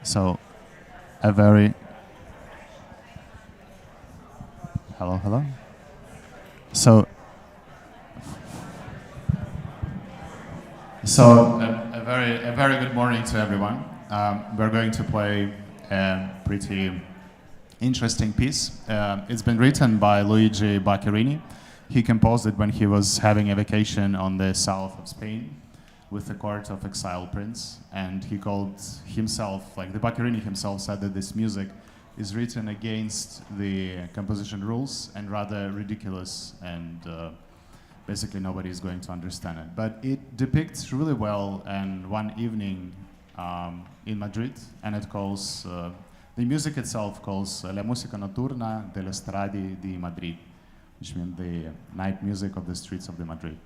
So, a very hello, hello. So, a very good morning to everyone. We're going to play a pretty interesting piece. It's been written by Luigi Baccarini. He composed it when he was having a vacation on the south of Spain with the court of exile prince, and he called himself, like the Baccarini himself said, that this music is written against the composition rules and rather ridiculous, and basically nobody is going to understand it. But it depicts really well and one evening in Madrid, and it calls, the music itself calls La Musica Notturna delle Strade di Madrid, which means the night music of the streets of the Madrid.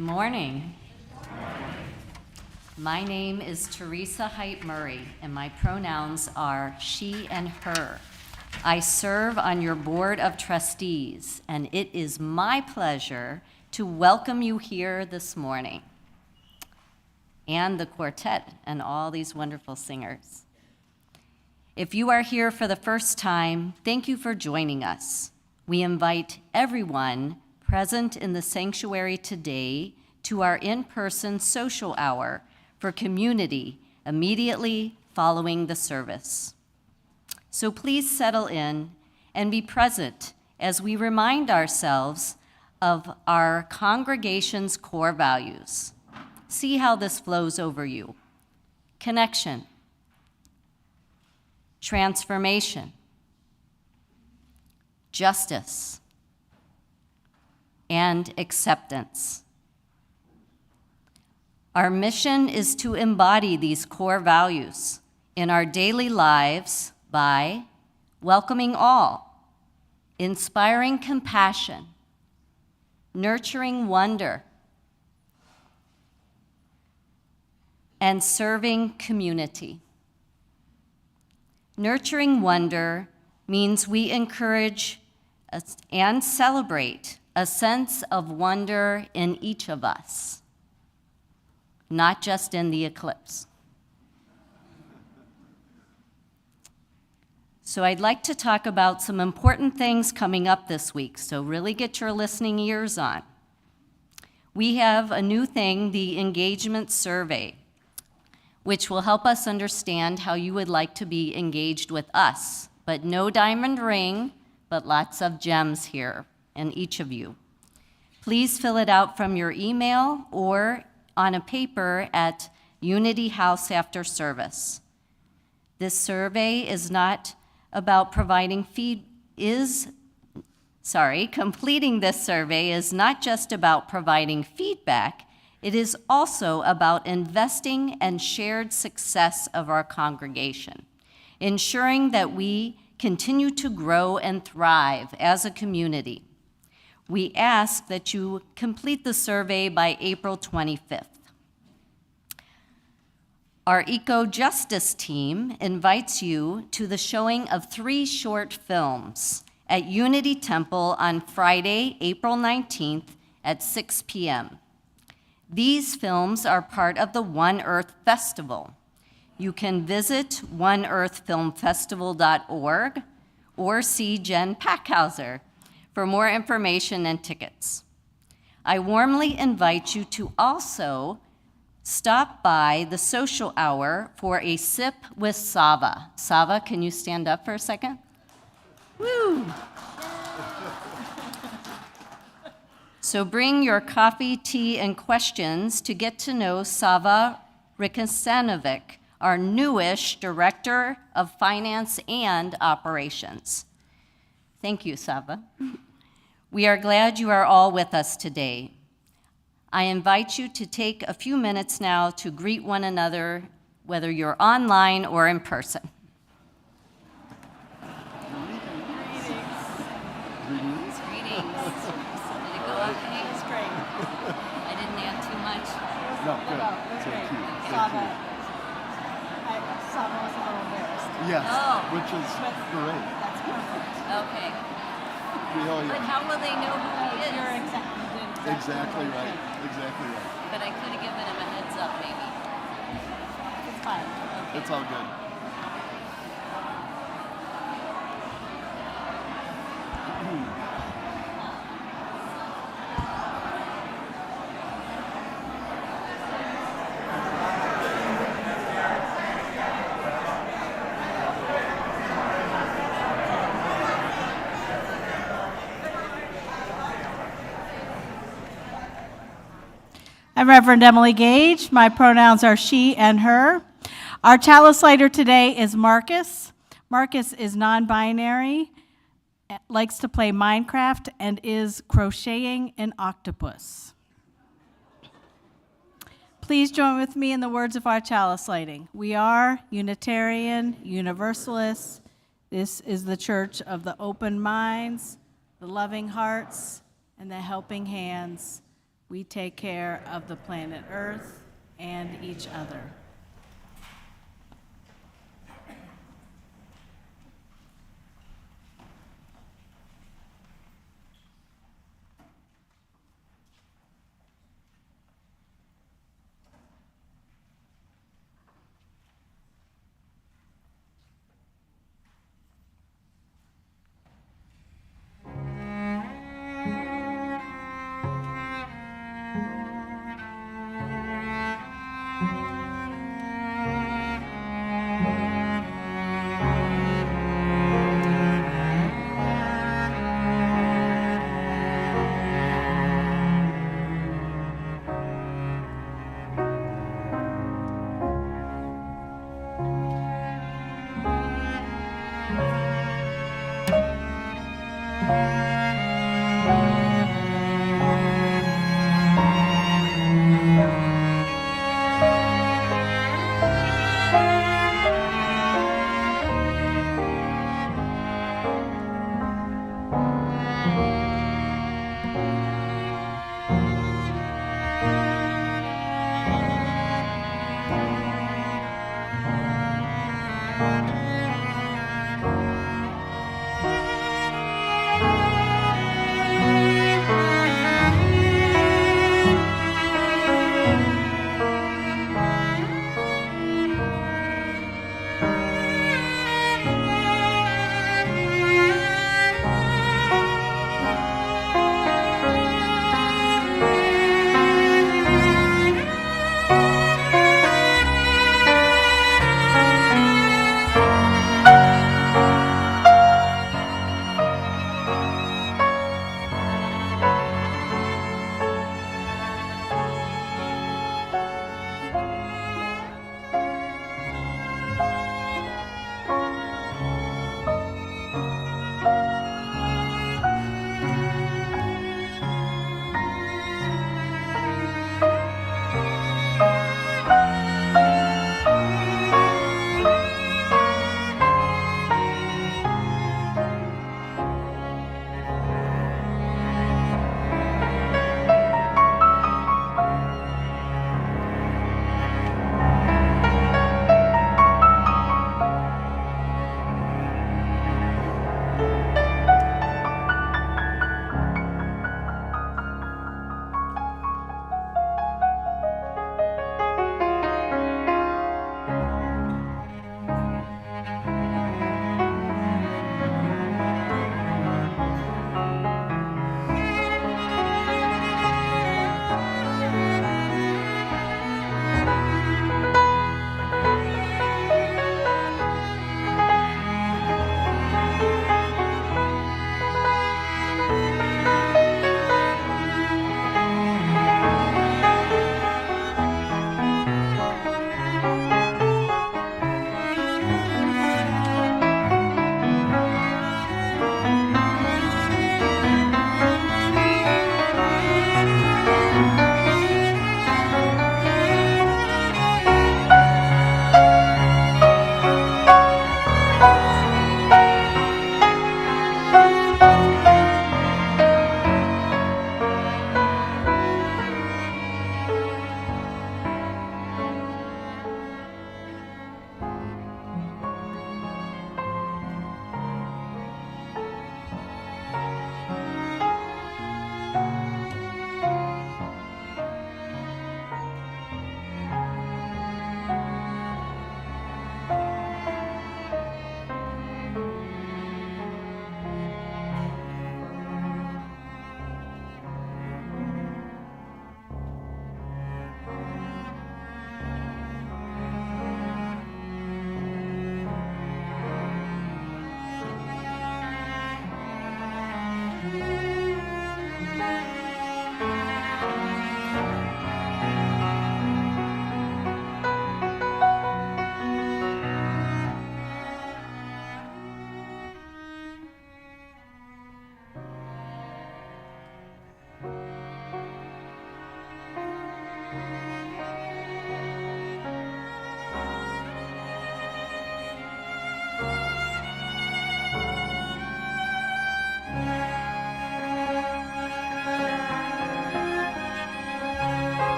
morning. My name is Teresa Height Murray, and my pronouns are she and her. I serve on your board of trustees, and it is my pleasure to welcome you here this morning, and the quartet and all these wonderful singers. If you are here for the first time, thank you for joining us. We invite everyone present in the sanctuary today to our in-person social hour for community immediately following the service. So please settle in and be present as we remind ourselves of our congregation's core values. See how this flows over you. Connection, transformation, justice, and acceptance. Our mission is to embody these core values in our daily lives by welcoming all, inspiring compassion, nurturing wonder, and serving community. Nurturing wonder means we encourage and celebrate a sense of wonder in each of us, not just in the eclipse. So I'd like to talk about some important things coming up this week, so really get your listening ears on. We have a new thing, the engagement survey, which will help us understand how you would like to be engaged with us, but no diamond ring, but lots of gems here in each of you. Please fill it out from your email or on a paper at Unity House after service. This survey is not about completing this survey is not just about providing feedback, it is also about investing and shared success of our congregation, ensuring that we continue to grow and thrive as a community. We ask that you complete the survey by April 25th. Our Eco-Justice team invites you to the showing of 3 short films at Unity Temple on Friday, April 19th at 6 p.m. These films are part of the One Earth Festival. You can visit oneearthfilmfestival.org or see Jen Packhauser for more information and tickets. I warmly invite you to also stop by the social hour for a sip with Sava. Sava, can you stand up for a second? Woo! So bring your coffee, tea, and questions to get to know Sava Rikasanovic, our newish Director of Finance and Operations. Thank you, Sava. We are glad you are all with us today. I invite you to take a few minutes now to greet one another, whether you're online or in person. Greetings. Did it go okay? It's great. I didn't add too much. No, good. No, it's great. Sava was a little embarrassed. Yes, Oh. which is great. That's perfect. Okay. Really, But how will they know who he is? You're exactly right. Exactly right. But I could have given him a heads up, maybe. It's fine. Okay. It's all good. I'm Reverend Emily Gage. My pronouns are she and her. Our chalice lighter today is Marcus. Marcus is non-binary, likes to play Minecraft, and is crocheting an octopus. Please join with me in the words of our chalice lighting. We are Unitarian Universalists. This is the church of the open minds, the loving hearts, and the helping hands. we take care of the planet Earth and each other.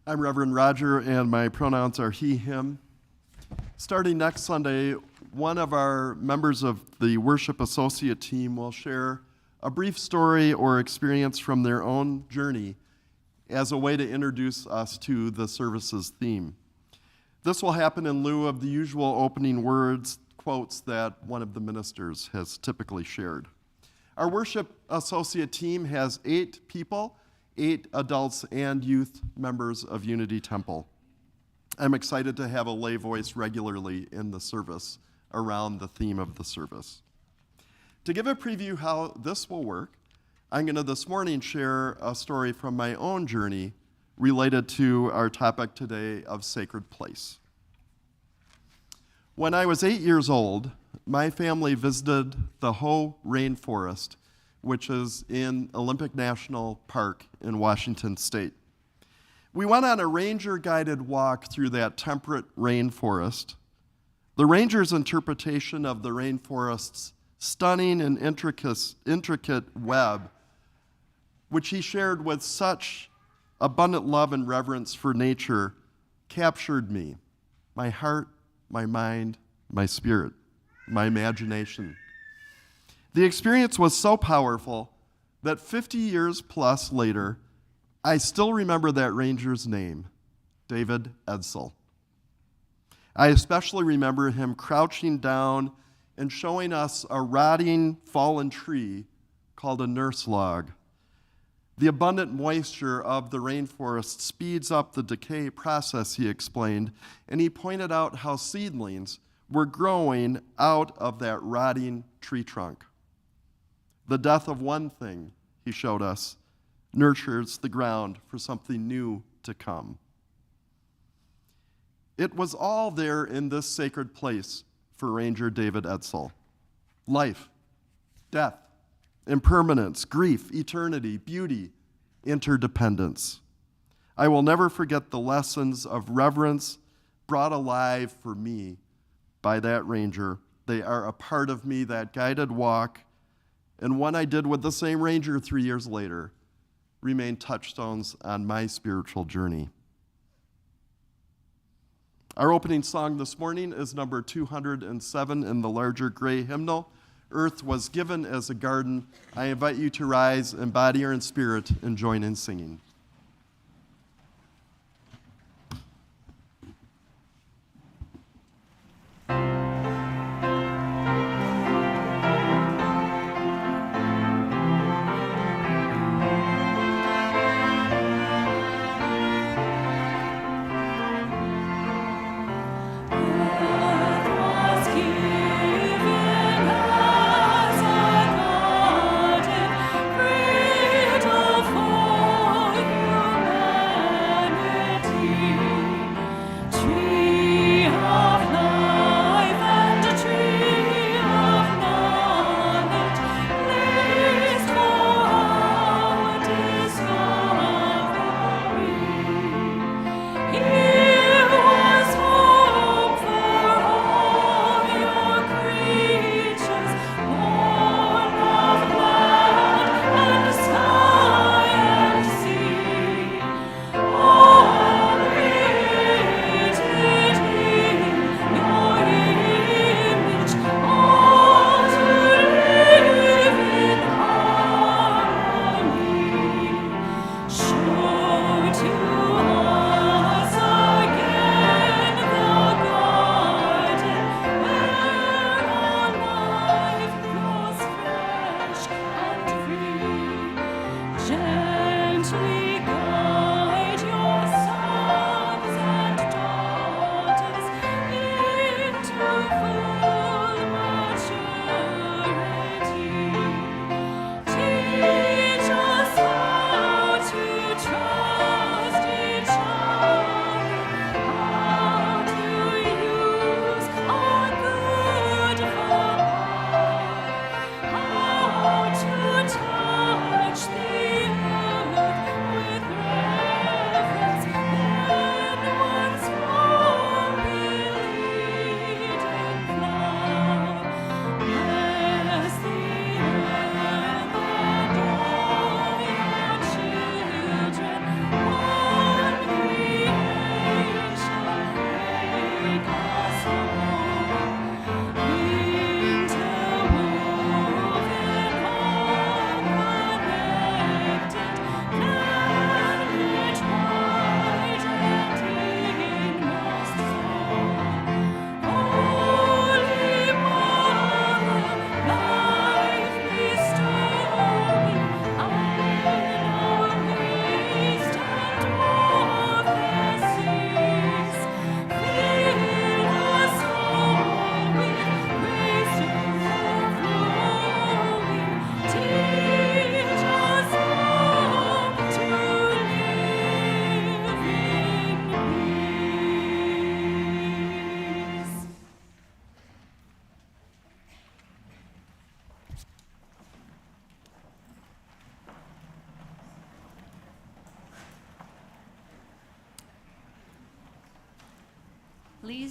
I'm Reverend Roger, and my pronouns are he, him. Starting next Sunday, one of our members of the worship associate team will share a brief story or experience from their own journey as a way to introduce us to the service's theme. This will happen in lieu of the usual opening words, quotes that one of the ministers has typically shared. Our worship associate team has 8 people, 8 adults and youth members of Unity Temple. I'm excited to have a lay voice regularly in the service around the theme of the service. To give a preview how this will work, I'm going to this morning share a story from my own journey related to our topic today of sacred place. When I was 8 years old, my family visited the Hoh Rainforest, which is in Olympic National Park in Washington State. We went on a ranger-guided walk through that temperate rainforest. The ranger's interpretation of the rainforest's stunning and intricate web, which he shared with such abundant love and reverence for nature, captured me, my heart, my mind, my spirit, my imagination. The experience was so powerful that 50 years plus later, I still remember that ranger's name, David Edsel. I especially remember him crouching down and showing us a rotting, fallen tree called a nurse log. The abundant moisture of the rainforest speeds up the decay process, he explained, and he pointed out how seedlings were growing out of that rotting tree trunk. The death of one thing, he showed us, nurtures the ground for something new to come. It was all there in this sacred place for Ranger David Edsel. Life, death, impermanence, grief, eternity, beauty, interdependence. I will never forget the lessons of reverence brought alive for me by that ranger. They are a part of me, that guided walk, and one I did with the same ranger 3 years later, remain touchstones on my spiritual journey. Our opening song this morning is number 207 in the larger gray hymnal, Earth Was Given as a Garden. I invite you to rise in body or in spirit and join in singing. Free to fall.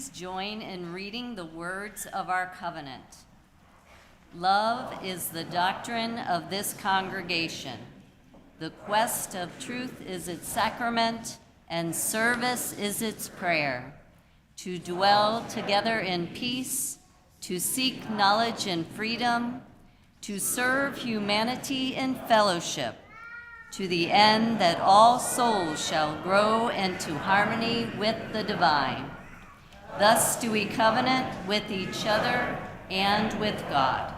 please join in reading the words of our covenant. Love is the doctrine of this congregation. The quest of truth is its sacrament, and service is its prayer. To dwell together in peace, to seek knowledge in freedom, to serve humanity in fellowship, to the end that all souls shall grow into harmony with the divine. Thus do we covenant with each other and with God.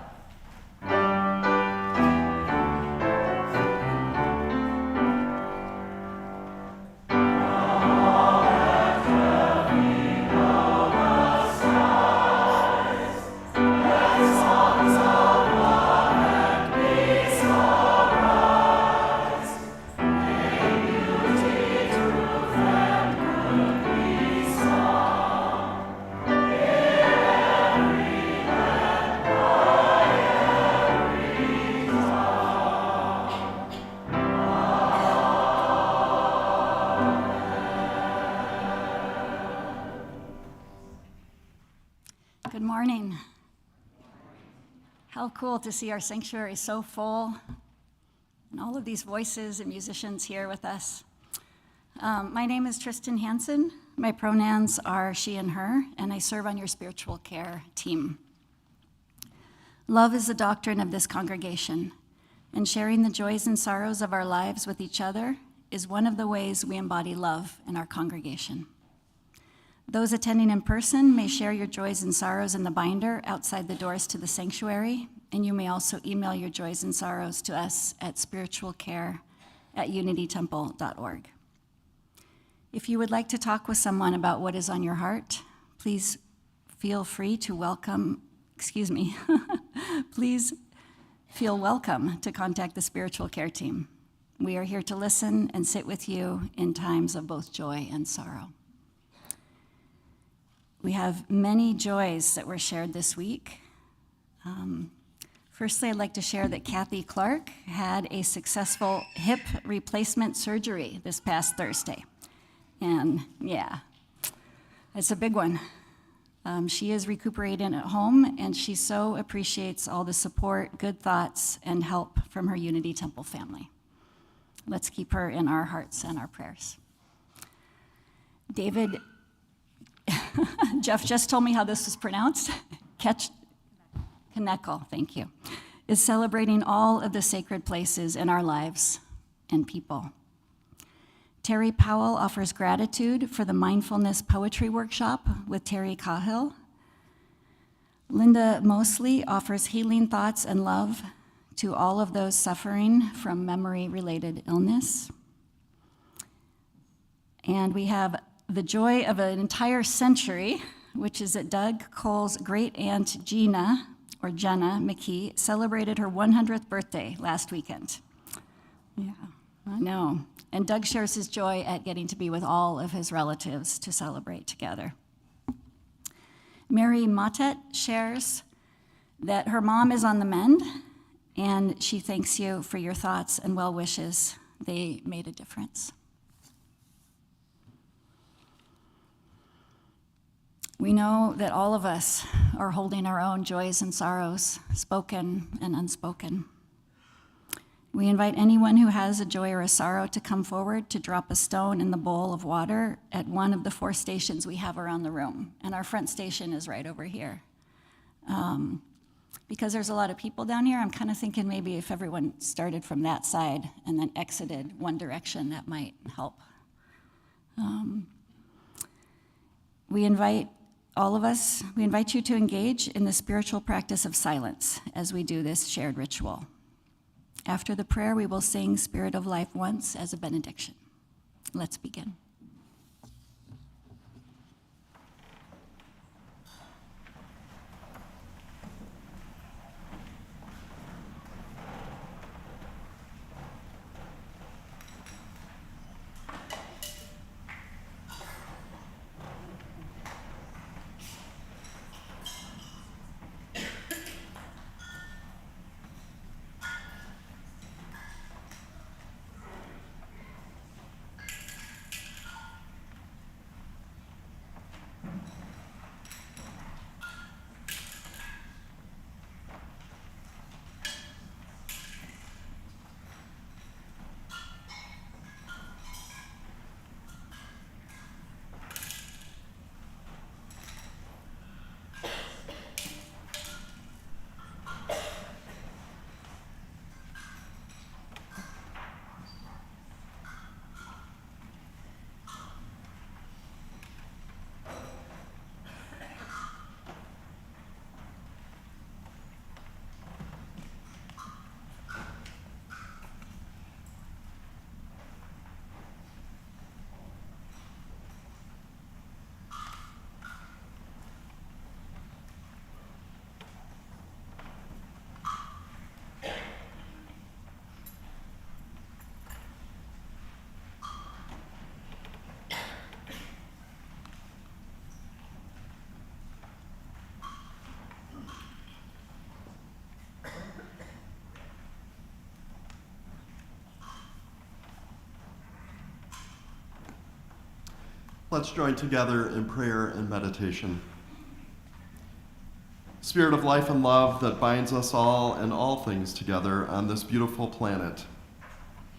Good morning. How cool to see our sanctuary so full, and all of these voices and musicians here with us. My name is Tristan Hansen. My pronouns are she and her, and I serve on your spiritual care team. Love is the doctrine of this congregation, and sharing the joys and sorrows of our lives with each other is one of the ways we embody love in our congregation. Those attending in person may share your joys and sorrows in the binder outside the doors to the sanctuary, and you may also email your joys and sorrows to us at spiritualcare@unitytemple.org. If you would like to talk with someone about what is on your heart, please feel free to please feel welcome to contact the spiritual care team. We are here to listen and sit with you in times of both joy and sorrow. We have many joys that were shared this week. Firstly, I'd like to share that Kathy Clark had a successful hip replacement surgery this past Thursday. And yeah, it's a big one. She is recuperating at home, and she so appreciates all the support, good thoughts, and help from her Unity Temple family. Let's keep her in our hearts and our prayers. David, Jeff just told me how this was pronounced. Knekkel, thank you, is celebrating all of the sacred places in our lives and people. Terry Powell offers gratitude for the mindfulness poetry workshop with Terry Cahill. Linda Mosley offers healing thoughts and love to all of those suffering from memory-related illness. And we have the joy of an entire century, which is that Doug Cole's great-aunt Jenna McKee, celebrated her 100th birthday last weekend. Yeah, I know. And Doug shares his joy at getting to be with all of his relatives to celebrate together. Mary Matet shares that her mom is on the mend, and she thanks you for your thoughts and well wishes. They made a difference. We know that all of us are holding our own joys and sorrows, spoken and unspoken. We invite anyone who has a joy or a sorrow to come forward to drop a stone in the bowl of water at one of the 4 stations we have around the room. And our front station is right over here. Because there's a lot of people down here, I'm kind of thinking maybe if everyone started from that side and then exited one direction, that might help. We invite you to engage in the spiritual practice of silence as we do this shared ritual. After the prayer, we will sing Spirit of Life once as a benediction. Let's begin. Let's join together in prayer and meditation. Spirit of life and love that binds us all and all things together on this beautiful planet,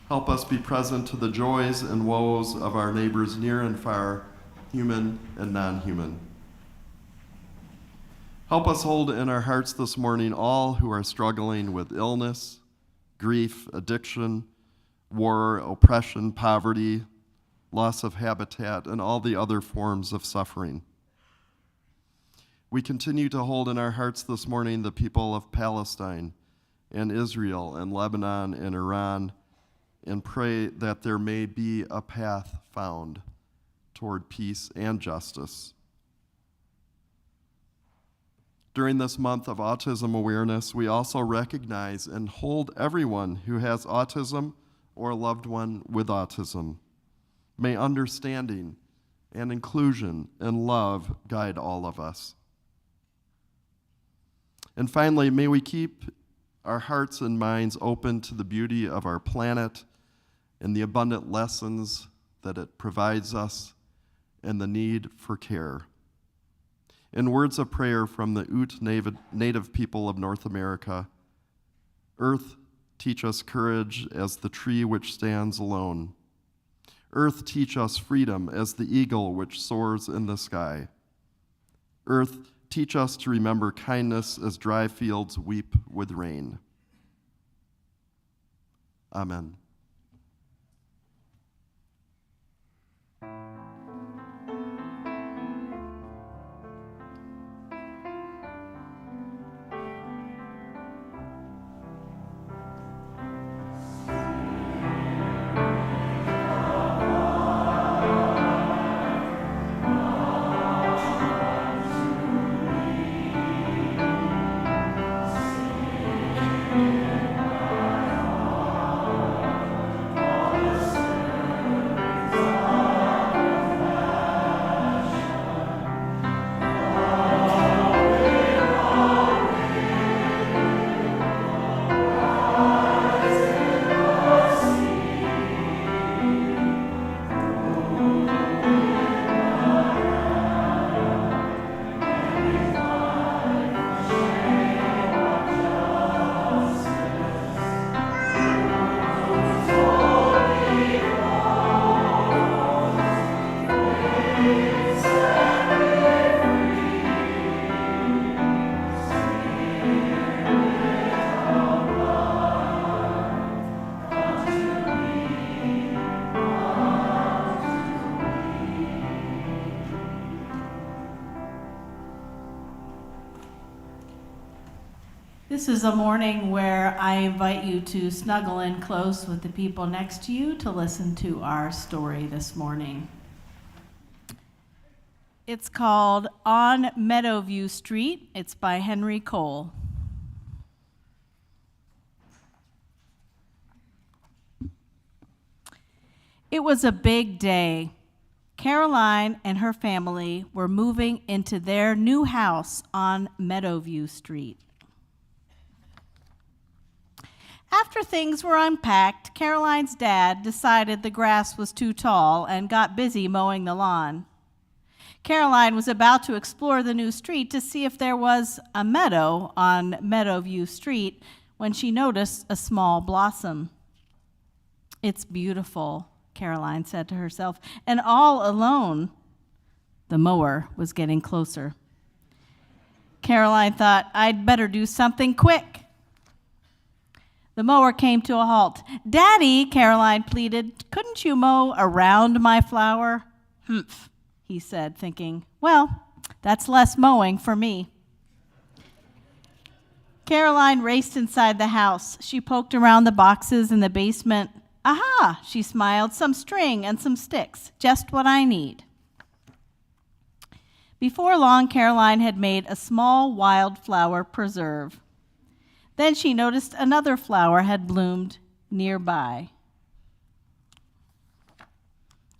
help us be present to the joys and woes of our neighbors near and far, human and non-human. Help us hold in our hearts this morning all who are struggling with illness, grief, addiction, war, oppression, poverty, loss of habitat, and all the other forms of suffering. We continue to hold in our hearts this morning the people of Palestine and Israel and Lebanon and Iran, and pray that there may be a path found toward peace and justice. During this month of autism awareness, we also recognize and hold everyone who has autism or a loved one with autism. May understanding and inclusion and love guide all of us. And finally, may we keep our hearts and minds open to the beauty of our planet and the abundant lessons that it provides us and the need for care. In words of prayer from the Ute native people of North America, Earth, teach us courage as the tree which stands alone. Earth, teach us freedom as the eagle which soars in the sky. Earth, teach us to remember kindness as dry fields weep with rain. Amen. This is a morning where I invite you to snuggle in close with the people next to you to listen to our story this morning. It's called On Meadowview Street. It's by Henry Cole. It was a big day. Caroline and her family were moving into their new house on Meadowview Street. After things were unpacked, Caroline's dad decided the grass was too tall and got busy mowing the lawn. Caroline was about to explore the new street to see if there was a meadow on Meadowview Street when she noticed a small blossom. "It's beautiful," Caroline said to herself, and all alone. The mower was getting closer. Caroline thought, "I'd better do something quick." The mower came to a halt. "Daddy," Caroline pleaded, "couldn't you mow around my flower?" "Humph," he said, thinking, "well, that's less mowing for me." Caroline raced inside the house. She poked around the boxes in the basement. "Aha," she smiled, "some string and some sticks, just what I need." Before long, Caroline had made a small wildflower preserve. Then she noticed another flower had bloomed nearby.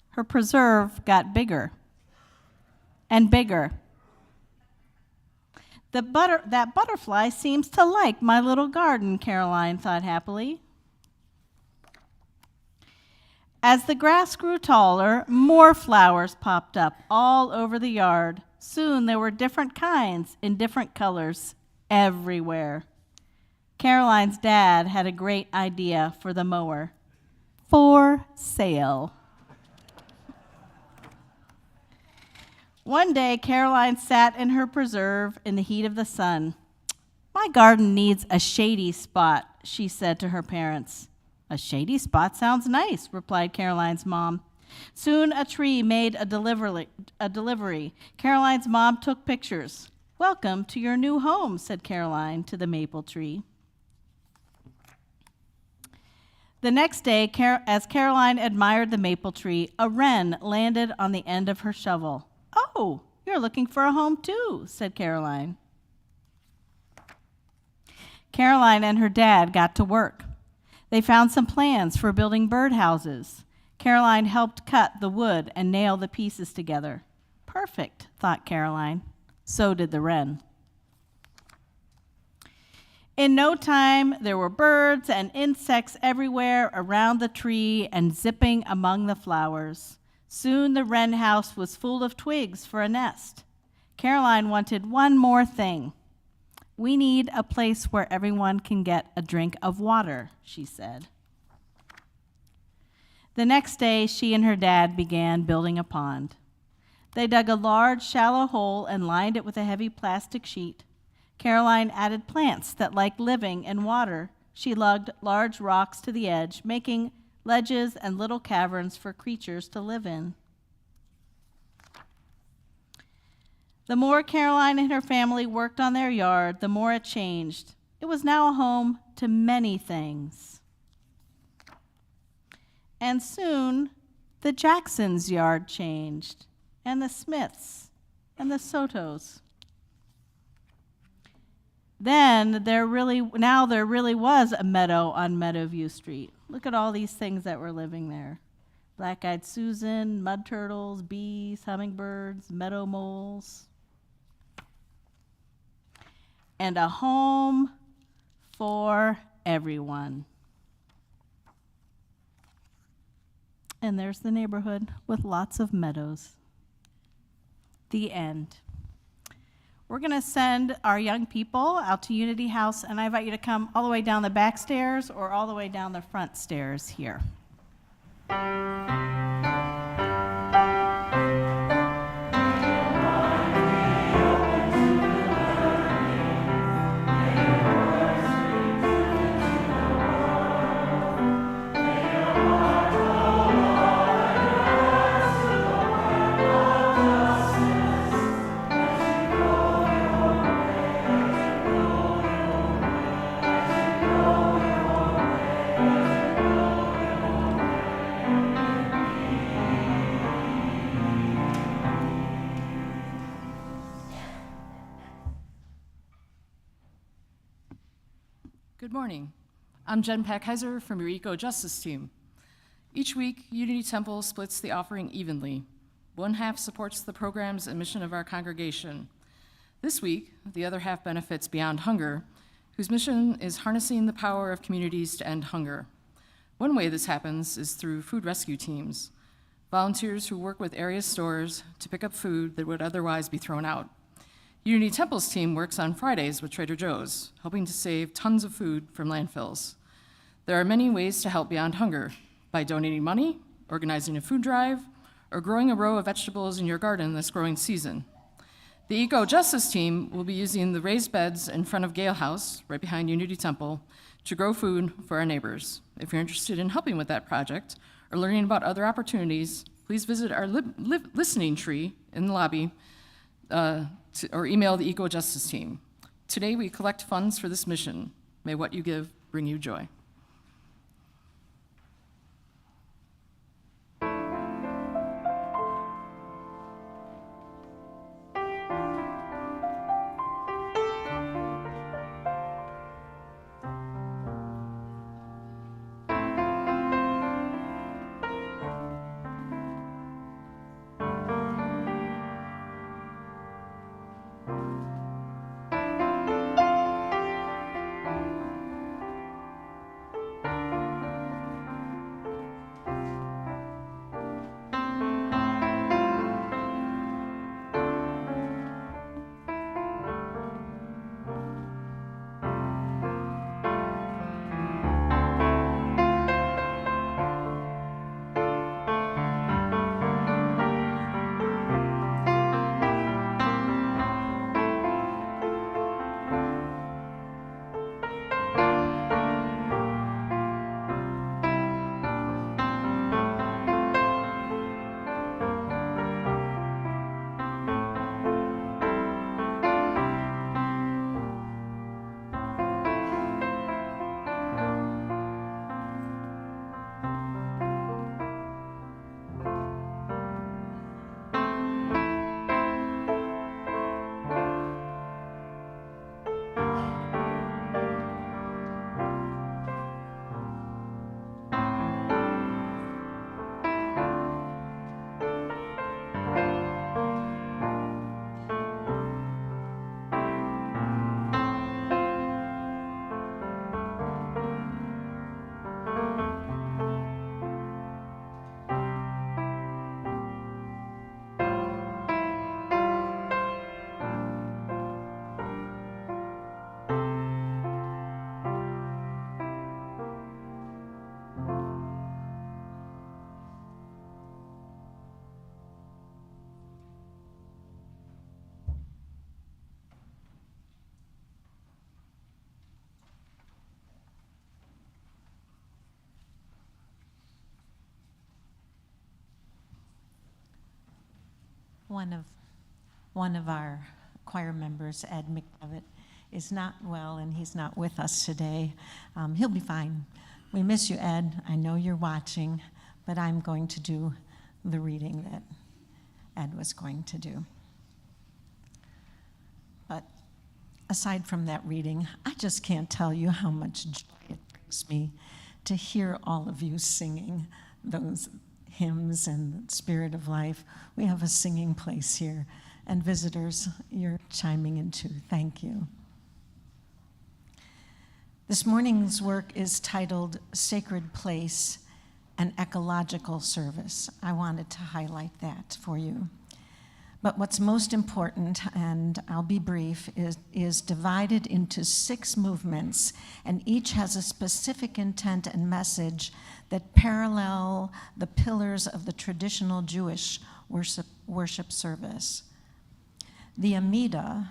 Her preserve got bigger and bigger. That butterfly seems to like my little garden, Caroline thought happily. As the grass grew taller, more flowers popped up all over the yard. Soon there were different kinds in different colors everywhere. Caroline's dad had a great idea for the mower. For sale. One day, Caroline sat in her preserve in the heat of the sun. "My garden needs a shady spot," she said to her parents. "A shady spot sounds nice," replied Caroline's mom. Soon a tree made a delivery. Caroline's mom took pictures. "Welcome to your new home," said Caroline to the maple tree. The next day, as Caroline admired the maple tree, a wren landed on the end of her shovel. "Oh, you're looking for a home too," said Caroline. Caroline and her dad got to work. They found some plans for building birdhouses. Caroline helped cut the wood and nail the pieces together. Perfect, thought Caroline. So did the wren. In no time, there were birds and insects everywhere around the tree and zipping among the flowers. Soon the wren house was full of twigs for a nest. Caroline wanted one more thing. "We need a place where everyone can get a drink of water," she said. The next day, she and her dad began building a pond. They dug a large, shallow hole and lined it with a heavy plastic sheet. Caroline added plants that liked living in water. She lugged large rocks to the edge, making ledges and little caverns for creatures to live in. The more Caroline and her family worked on their yard, the more it changed. It was now a home to many things. And soon, the Jacksons' yard changed, and the Smiths, and the Sotos. There really was a meadow on Meadowview Street. Look at all these things that were living there. Black-eyed Susan, mud turtles, bees, hummingbirds, meadow moles. And a home for everyone. And there's the neighborhood with lots of meadows. The end. We're going to send our young people out to Unity House, and I invite you to come all the way down the back stairs or all the way down the front stairs here. Good morning. I'm Jen Packheiser from your Eco Justice team. Each week, Unity Temple splits the offering evenly. One half supports the programs and mission of our congregation. This week, the other half benefits Beyond Hunger, whose mission is harnessing the power of communities to end hunger. One way this happens is through food rescue teams, volunteers who work with area stores to pick up food that would otherwise be thrown out. Unity Temple's team works on Fridays with Trader Joe's, helping to save tons of food from landfills. There are many ways to help Beyond Hunger, by donating money, organizing a food drive, or growing a row of vegetables in your garden this growing season. The Eco Justice team will be using the raised beds in front of Gale House, right behind Unity Temple, to grow food for our neighbors. If you're interested in helping with that project or learning about other opportunities, please visit our listening tree in the lobby or email the Eco Justice team. Today we collect funds for this mission. May what you give bring you joy. one of our choir members, Ed McDevitt, is not well and he's not with us today. He'll be fine. We miss you, Ed. I know you're watching, but I'm going to do the reading that Ed was going to do. But aside from that reading, I just can't tell you how much joy it brings me to hear all of you singing those hymns and Spirit of Life. We have a singing place here, and visitors, you're chiming in too. Thank you. This morning's work is titled Sacred Place, an Ecological Service. I wanted to highlight that for you. But what's most important, and I'll be brief, is divided into 6 movements, and each has a specific intent and message that parallel the pillars of the traditional Jewish worship service. The Amida,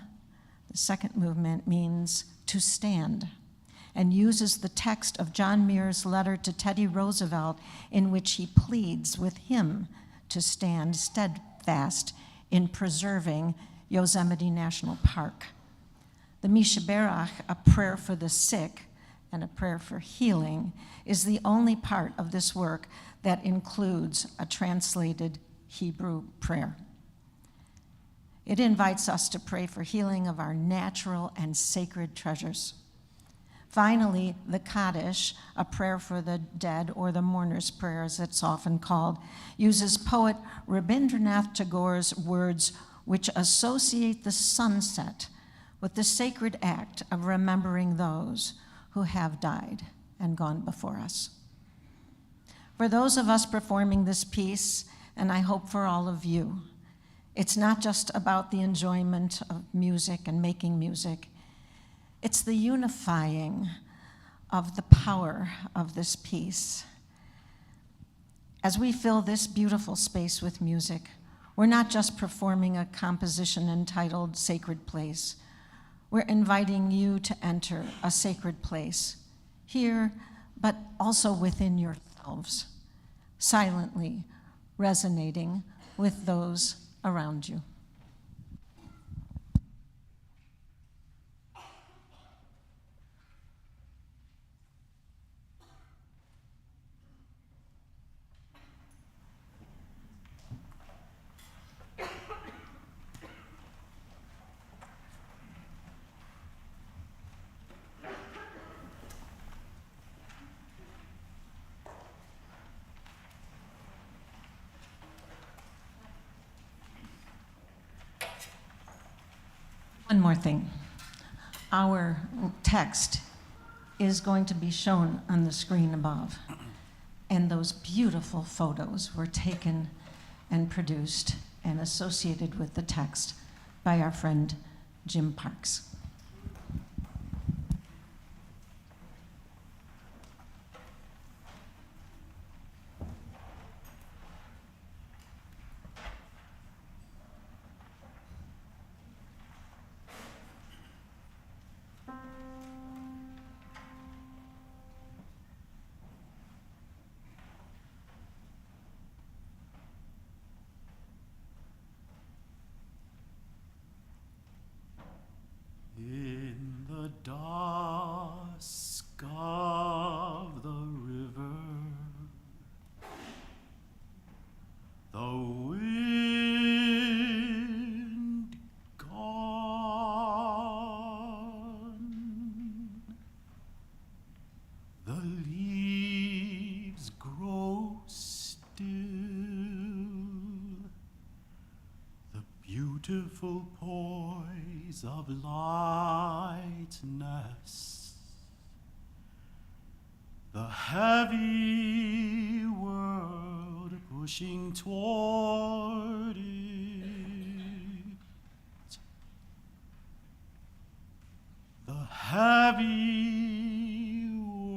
the second movement, means to stand, and uses the text of John Muir's letter to Teddy Roosevelt, in which he pleads with him to stand steadfast in preserving Yosemite National Park. The Mishaberach, a prayer for the sick and a prayer for healing, is the only part of this work that includes a translated Hebrew prayer. It invites us to pray for healing of our natural and sacred treasures. Finally, the Kaddish, a prayer for the dead, or the mourner's prayer as it's often called, uses poet Rabindranath Tagore's words, which associate the sunset with the sacred act of remembering those who have died and gone before us. For those of us performing this piece, and I hope for all of you, it's not just about the enjoyment of music and making music. It's the unifying of the power of this piece. As we fill this beautiful space with music, we're not just performing a composition entitled Sacred Place. We're inviting you to enter a sacred place here, but also within yourselves, silently resonating with those around you. One more thing. Our text is going to be shown on the screen above. And those beautiful photos were taken and produced and associated with the text by our friend Jim Parks. In the dusk of the river, the wind gone, the leaves grow still, the beautiful poise of lightness, the heavy world pushing toward it, the heavy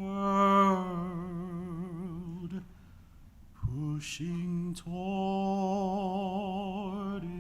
world pushing toward it.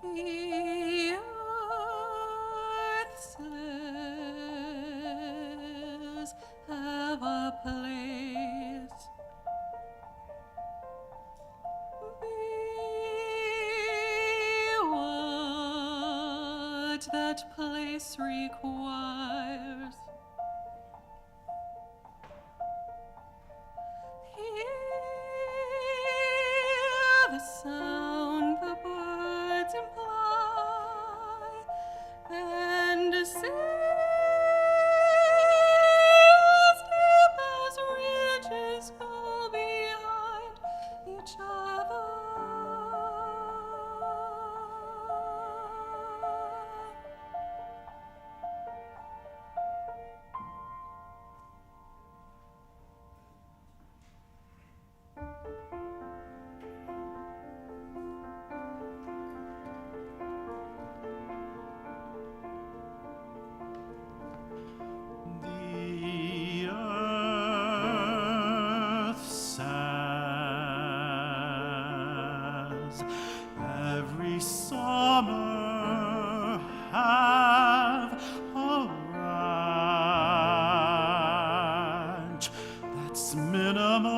The earthless have a place. Be what that place requires. Hear the sound the birds imply, and sails deep as ridges go behind each other. The earth says every summer have a ranch. That's minimum.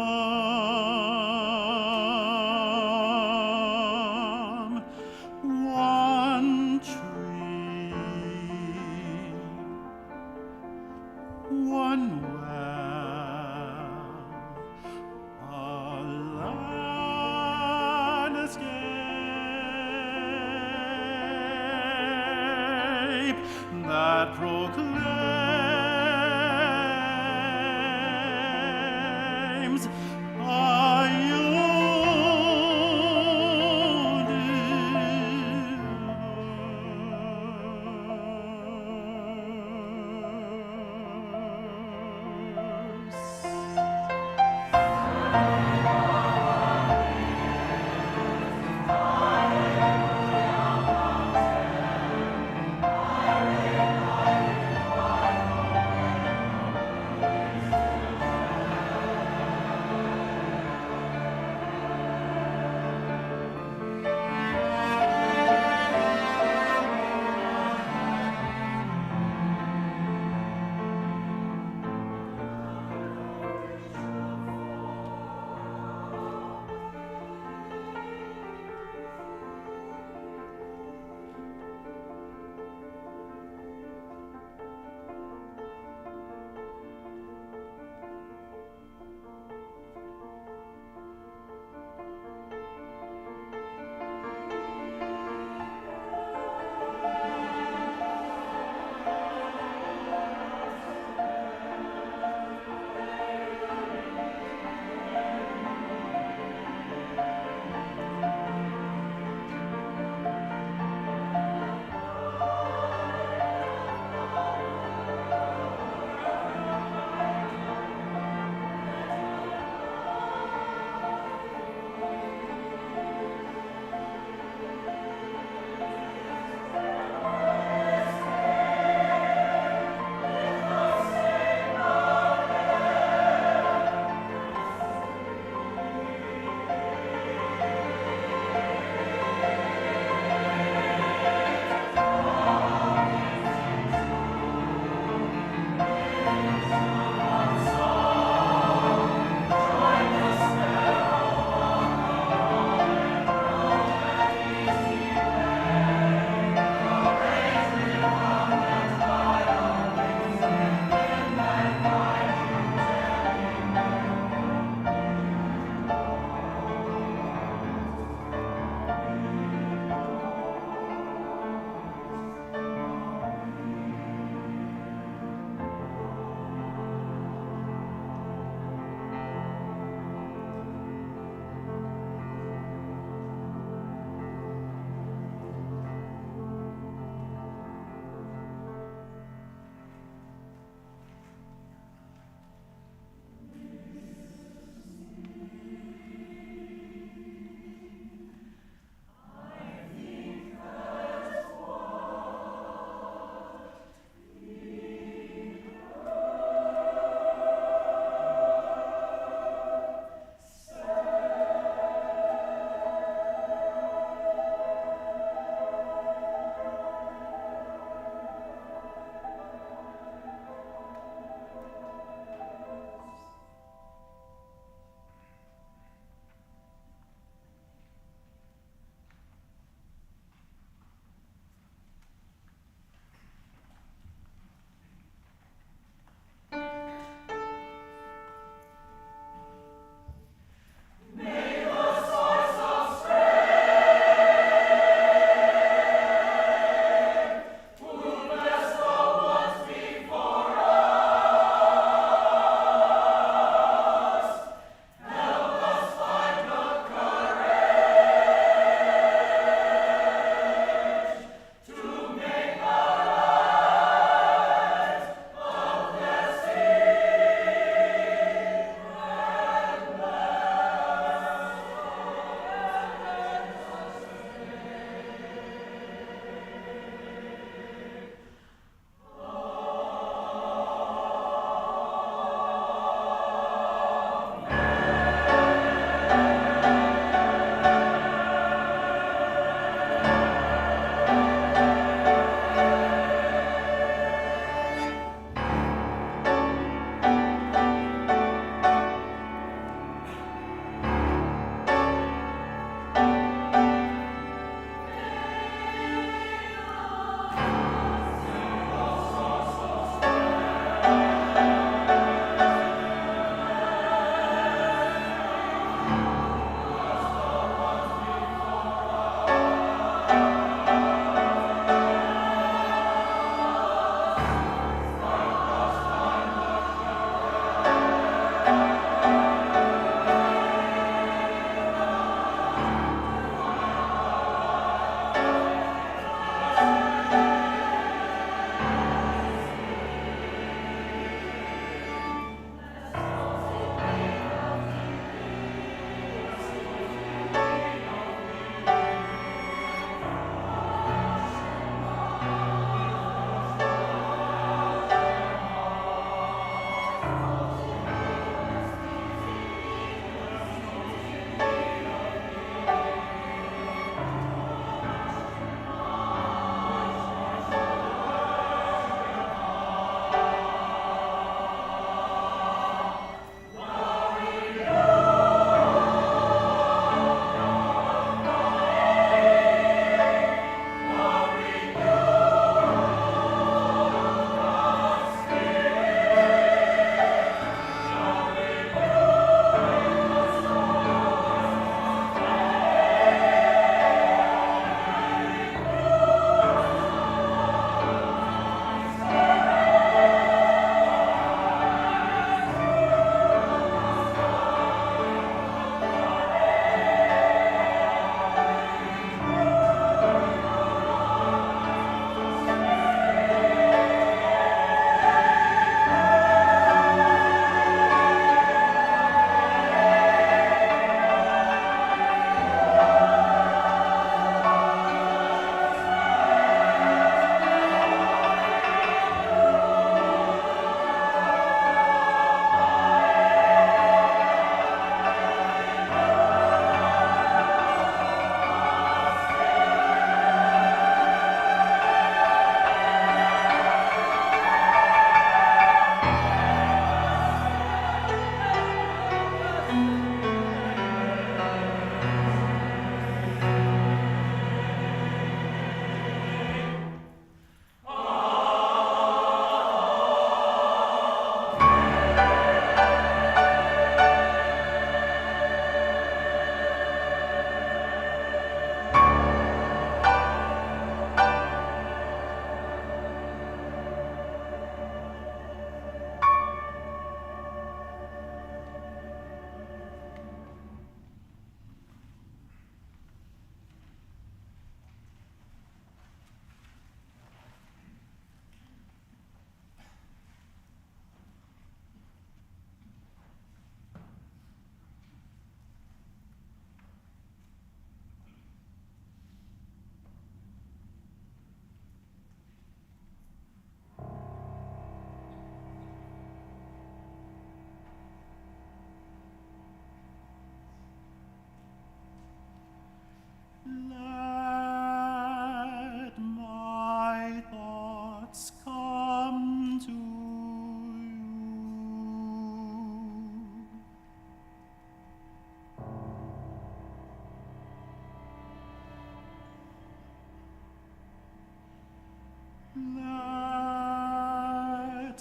One tree, one well, a landscape that proclaims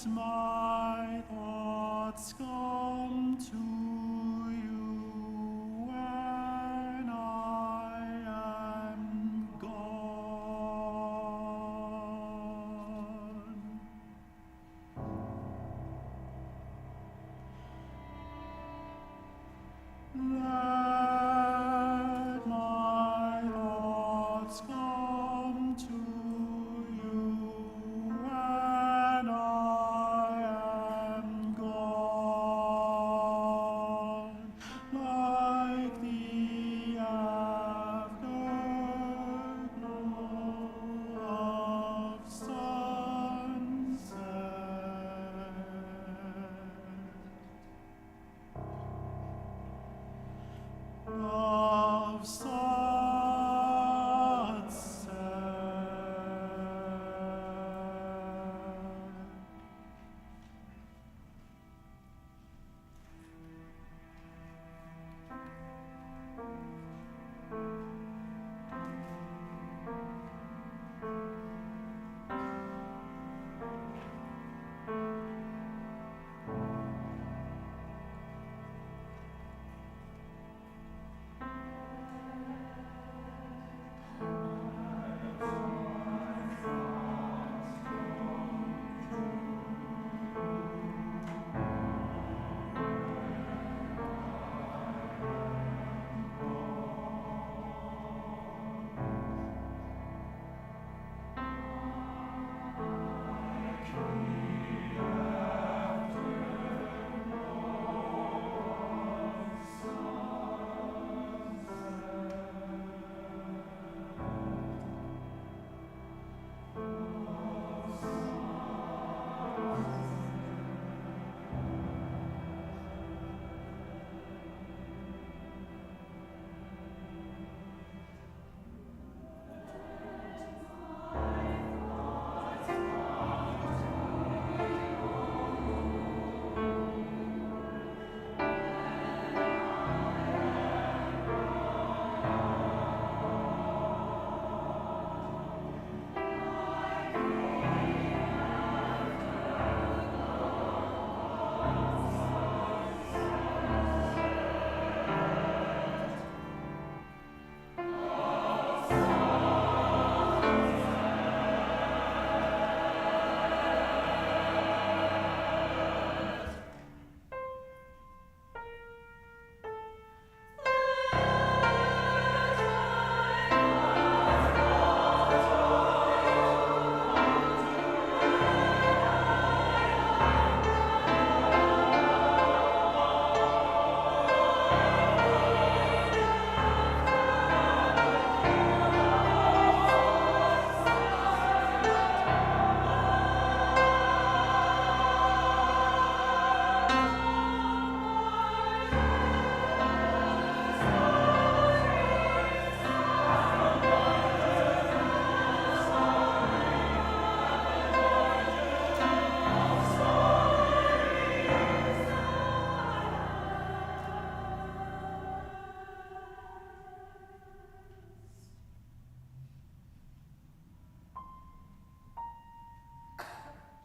let my thoughts come to you when I am gone. Let my thoughts come to you when I am gone, like the afterglow of sunset. Of sunset.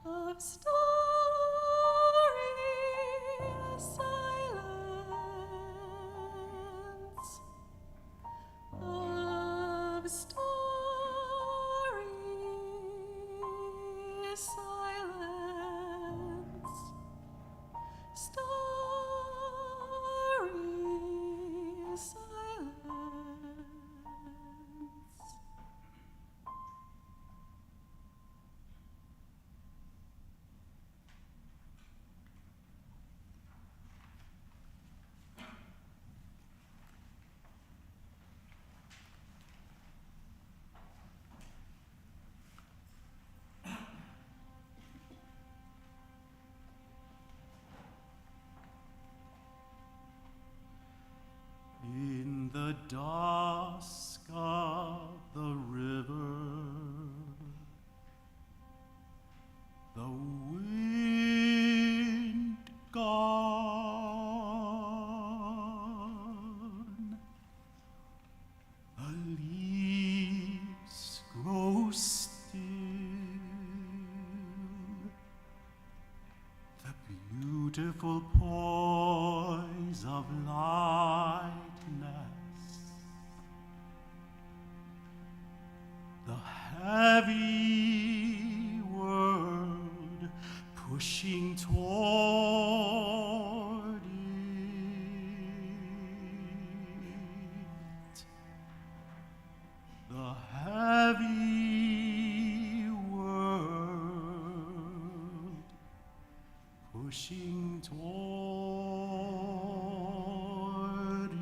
Of starry silence, of starry silence, starry silence. In the dusk of the river, the wind gone, the leaves grow still, beautiful poise of lightness, the heavy world pushing toward it, the heavy world pushing toward it.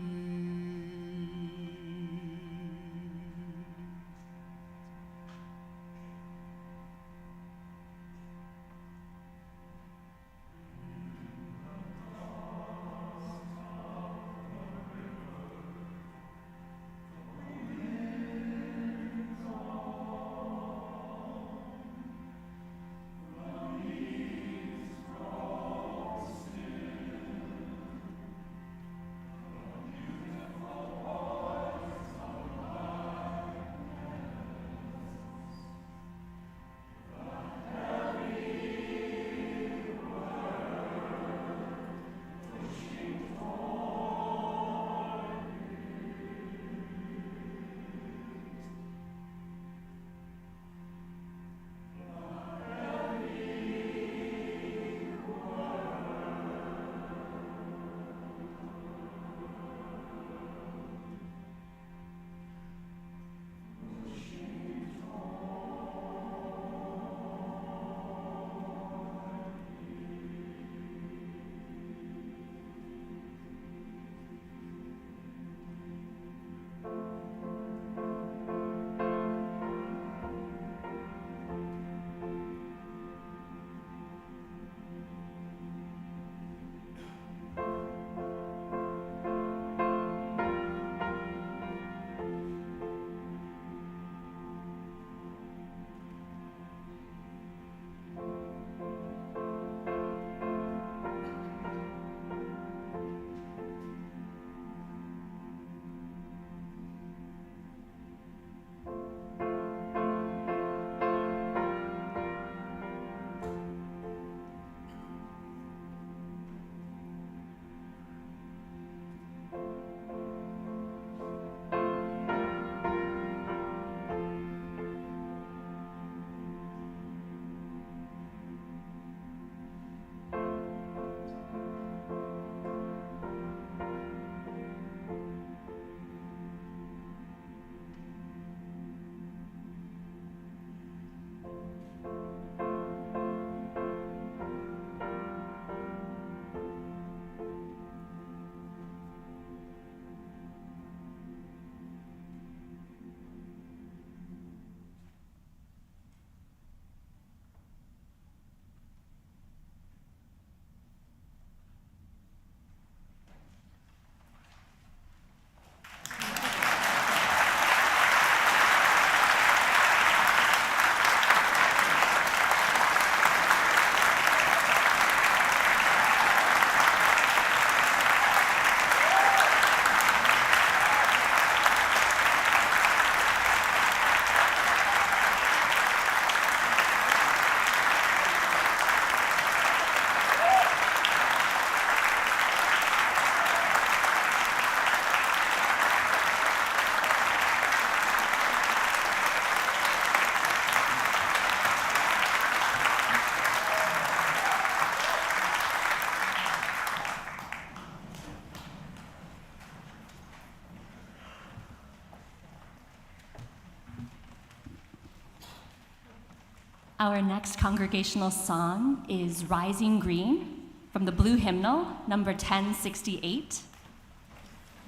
Our next congregational song is Rising Green from the Blue Hymnal, number 1068.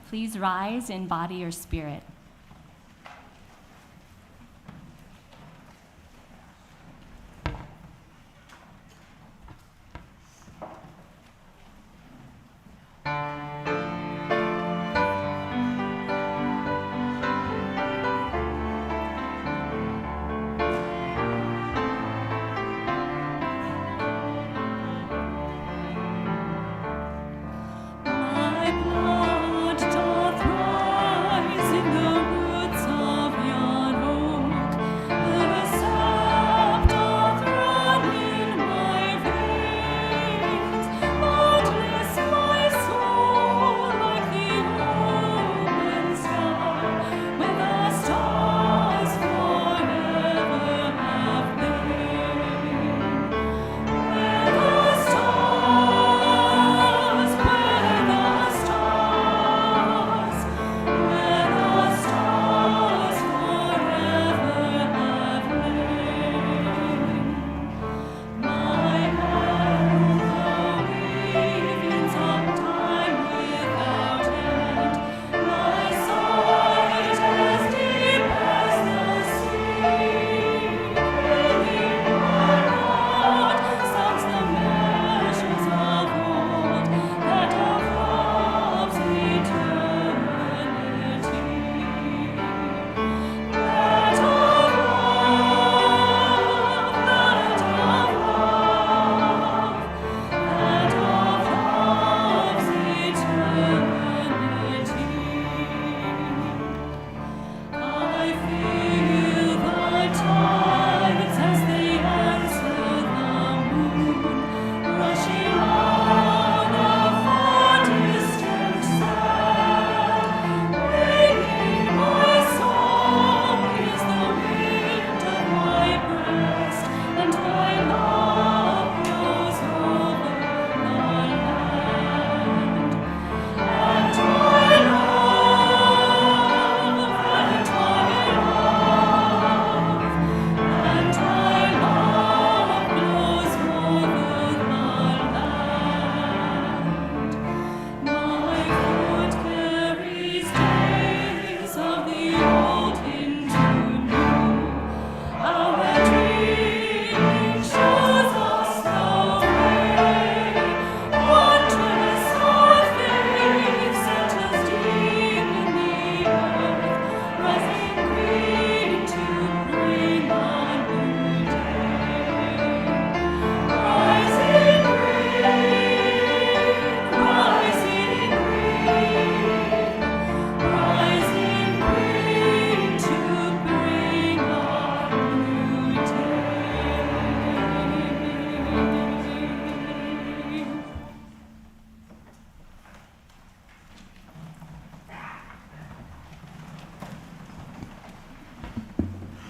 Please rise in body or spirit. My blood doth rise in the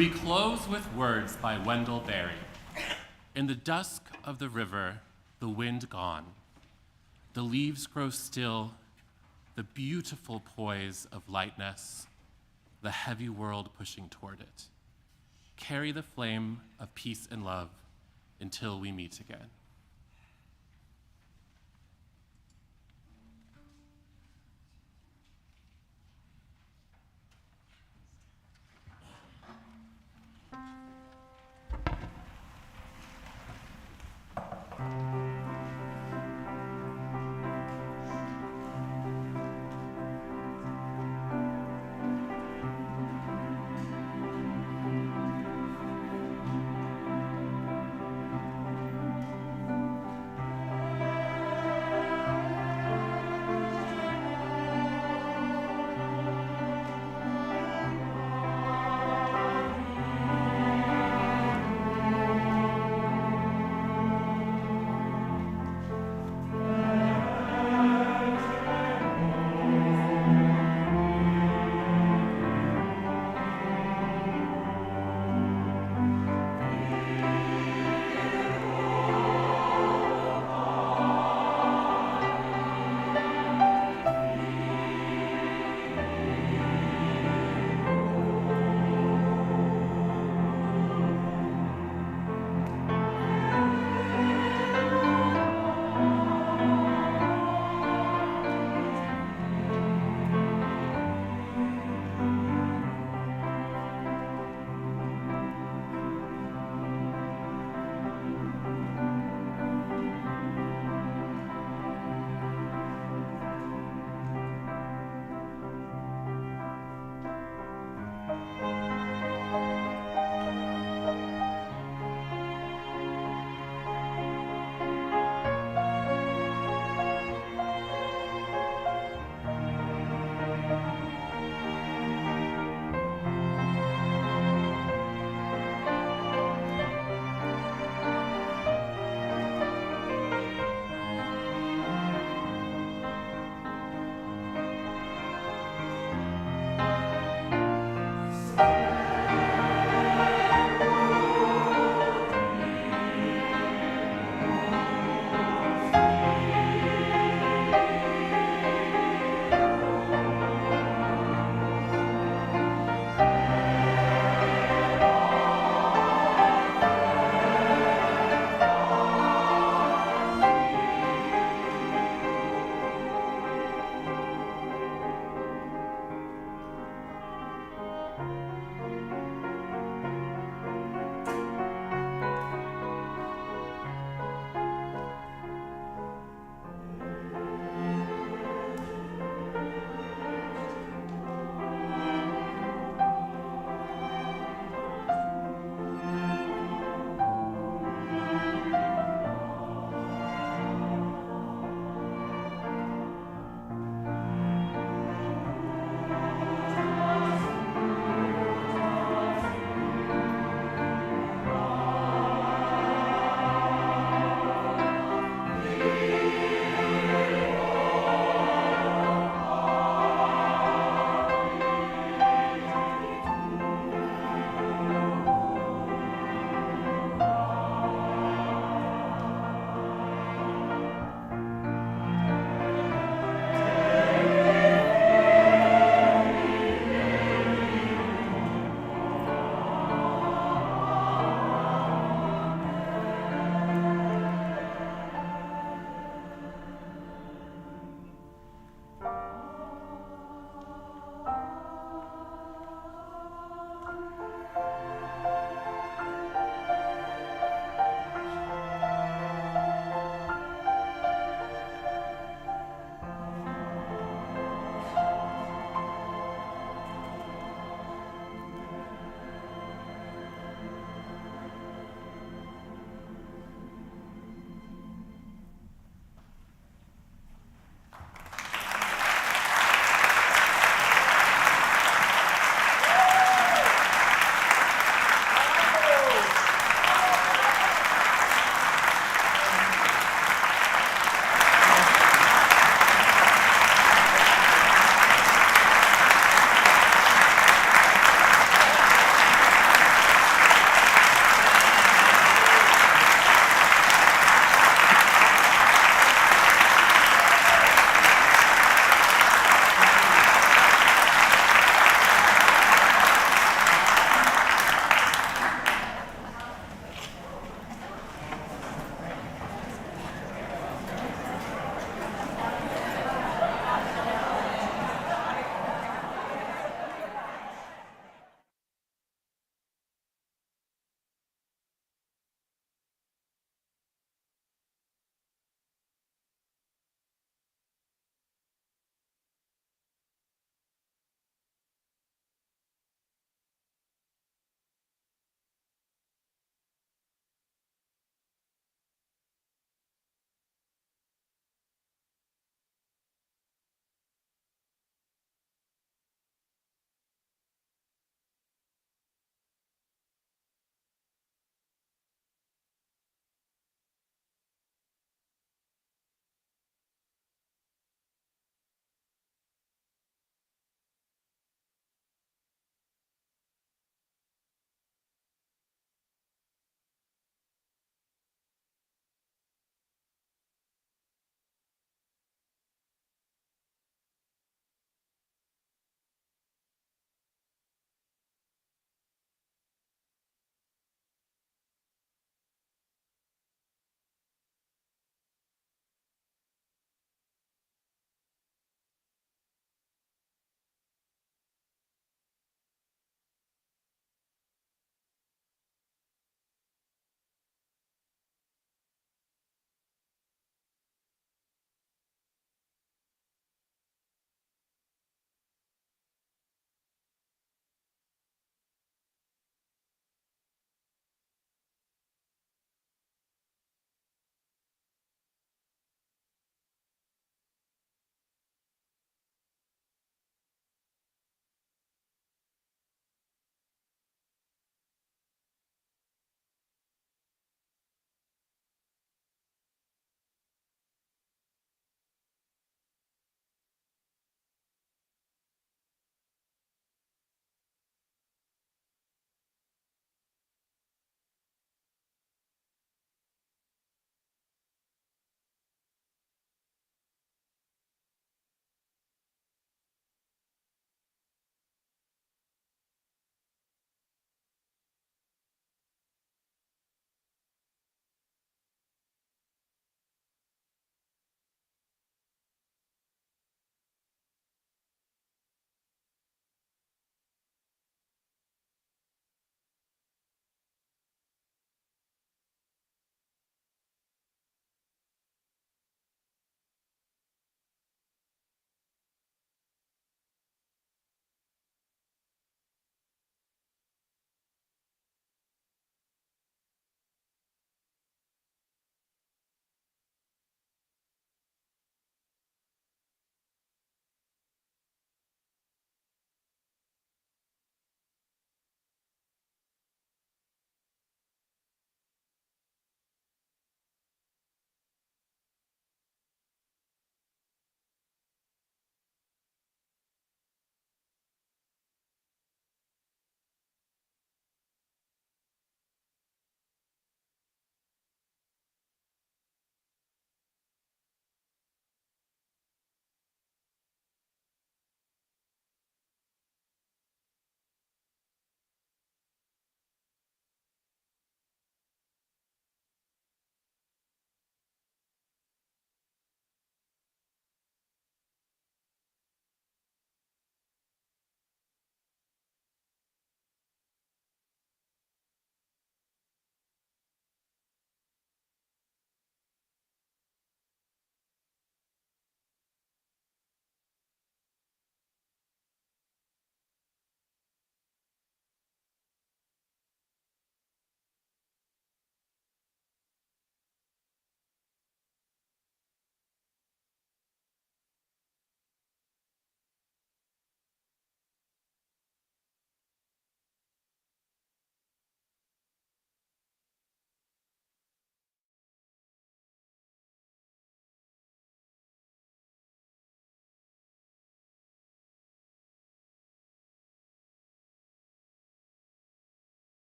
We close with words by Wendell Berry. In the dusk of the river, the wind gone, the leaves grow still, the beautiful poise of lightness, the heavy world pushing toward it. Carry the flame of peace and love until we meet again.